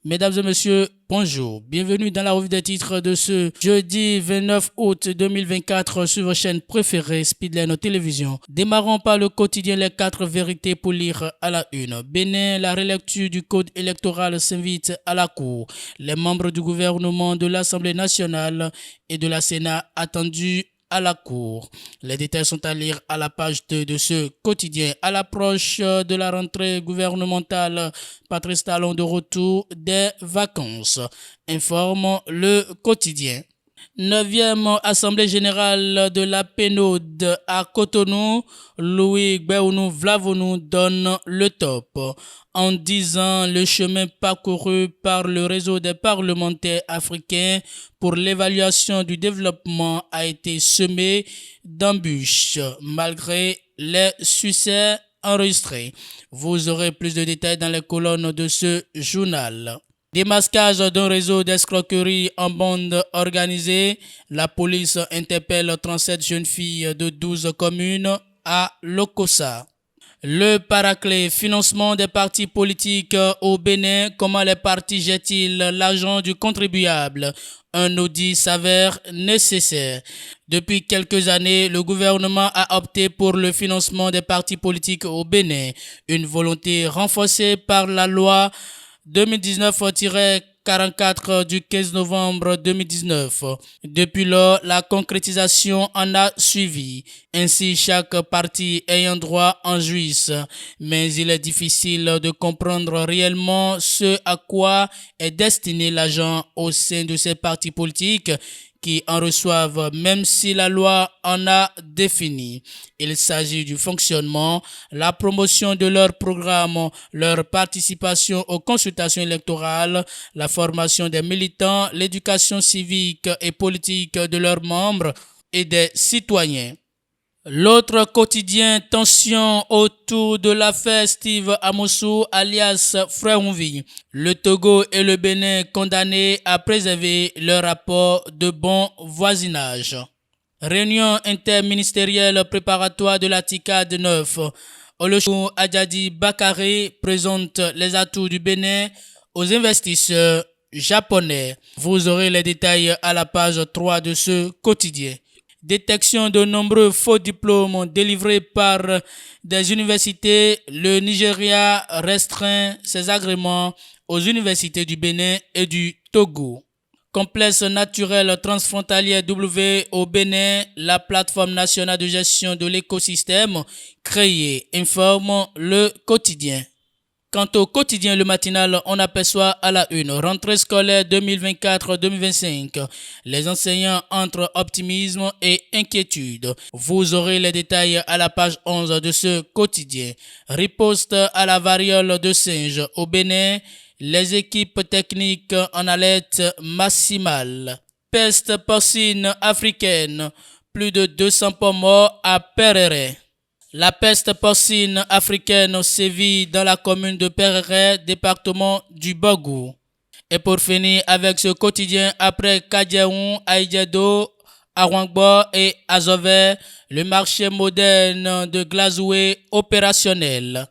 Mesdames et messieurs, bonjour. Bienvenue dans la revue des titres de ce jeudi 29 août 2024 sur vos chaînes préférées Speedline Télévision. Démarrons par le quotidien Les 4 vérités pour lire à la une. Bénin, la relecture du code électoral s'invite à la Cour. Les membres du gouvernement, de l'Assemblée nationale et de la Sénat attendus à la Cour. Les détails sont à lire à la page 2 de ce quotidien. À l'approche de la rentrée gouvernementale, Patrice Talon de retour des vacances, informe le quotidien. 9e Assemblée générale de la PNUD à Cotonou, Louis Gbéounou Vlavonou donne le top. En 10 ans, le chemin parcouru par le réseau des parlementaires africains pour l'évaluation du développement a été semé d'embûches, malgré les succès enregistrés. Vous aurez plus de détails dans les colonnes de ce journal. Démasquage d'un réseau d'escroquerie en bande organisée. La police interpelle 37 jeunes filles de 12 communes à Lokossa. Le paraclet, financement des partis politiques au Bénin. Comment les partis jettent-ils l'argent du contribuable? Un audit s'avère nécessaire. Depuis quelques années, le gouvernement a opté pour le financement des partis politiques au Bénin. Une volonté renforcée par la loi 2019-44 du 15 novembre 2019. Depuis lors, la concrétisation en a suivi. Ainsi, chaque parti ayant droit en jouisse. Mais il est difficile de comprendre réellement ce à quoi est destiné l'argent au sein de ces partis politiques qui en reçoivent même si la loi en a défini. Il s'agit du fonctionnement, la promotion de leur programme, leur participation aux consultations électorales, la formation des militants, l'éducation civique et politique de leurs membres et des citoyens. L'autre quotidien, tension autour de l'affaire Steve Amosu alias Frère-Ounvi. Le Togo et le Bénin condamnés à préserver leur rapport de bon voisinage. Réunion interministérielle préparatoire de la TICAD 9. Olusegun Adjadi Bakare présente les atouts du Bénin aux investisseurs japonais. Vous aurez les détails à la page 3 de ce quotidien. Détection de nombreux faux diplômes délivrés par des universités. Le Nigeria restreint ses agréments aux universités du Bénin et du Togo. Complexe naturel transfrontalier W au Bénin, la plateforme nationale de gestion de l'écosystème créée, informe le quotidien. Quant au quotidien Le Matinal, on aperçoit à la une rentrée scolaire 2024-2025. Les enseignants entre optimisme et inquiétude. Vous aurez les détails à la page 11 de ce quotidien. Riposte à la variole de singe au Bénin. Les équipes techniques en alerte maximale. Peste porcine africaine. Plus de 200 porcs morts à Perere. La peste porcine africaine sévit dans la commune de Perere, département du Bogou. Et pour finir avec ce quotidien, après Kadiaoun, Aïdjedo, Arwangbo et Azové, le marché moderne de Glazoué opérationnel.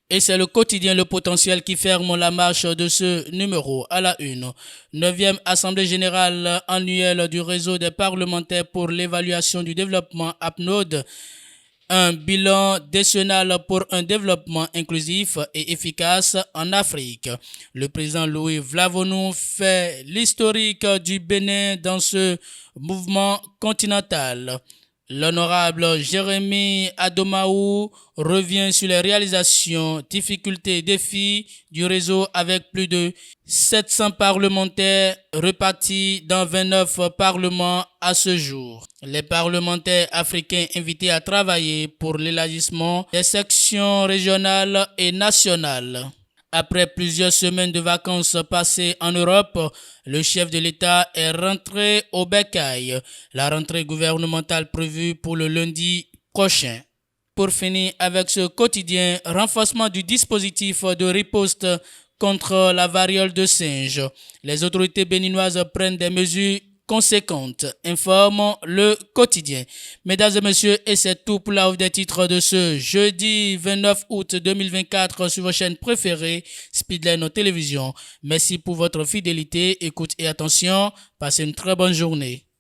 Et c'est le quotidien Le Potentiel qui ferme la marche de ce numéro à la une. 9e Assemblée générale annuelle du réseau des parlementaires pour l'évaluation du développement APNOD. Un bilan décennal pour un développement inclusif et efficace en Afrique. Le président Louis Vlavonou fait l'historique du Bénin dans ce mouvement continental. L'honorable Jérémy Adomaou revient sur les réalisations, difficultés et défis du réseau avec plus de 700 parlementaires repartis dans 29 parlements à ce jour. Les parlementaires africains invités à travailler pour l'élargissement des sections régionales et nationales. Après plusieurs semaines de vacances passées en Europe, le chef de l'État est rentré au bercail. La rentrée gouvernementale prévue pour le lundi prochain. Pour finir avec ce quotidien, renforcement du dispositif de riposte contre la variole de singe. Les autorités béninoises prennent des mesures conséquente, informe le quotidien. Mesdames et messieurs, et c'est tout pour la revue des titres de ce jeudi 29 août 2024 sur vos chaînes préférées, Speedline Télévision. Merci pour votre fidélité, écoute et attention. Passez une très bonne journée.